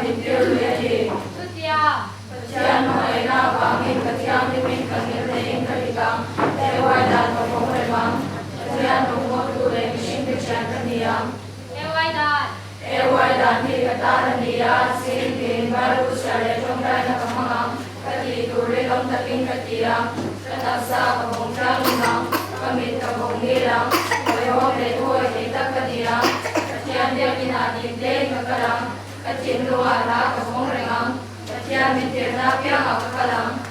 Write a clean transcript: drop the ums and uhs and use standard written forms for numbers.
bình tiêu luyện thì xuất gia Chian hỏi na vàng in cái chiang đi mình cần hiểu để in cái cam để quay đàn vào phòng người vàng Chian đúng một tu để mình được chian cái niệm quay đàn thì cái ta là niệm xin tiền baru sẽ trong đây là cái măng cái gì tu để lòng ta kinh cái tiệm cái ta sa cái phòng trang ngang cái mình cái phòng đi làm rồi hôm để thôi thì ta cái niệm cái chian dia kina đi lên cái làm cái chuyện đồ ăn là cái phòng người ngang Chian mình tiền na piang aku kalam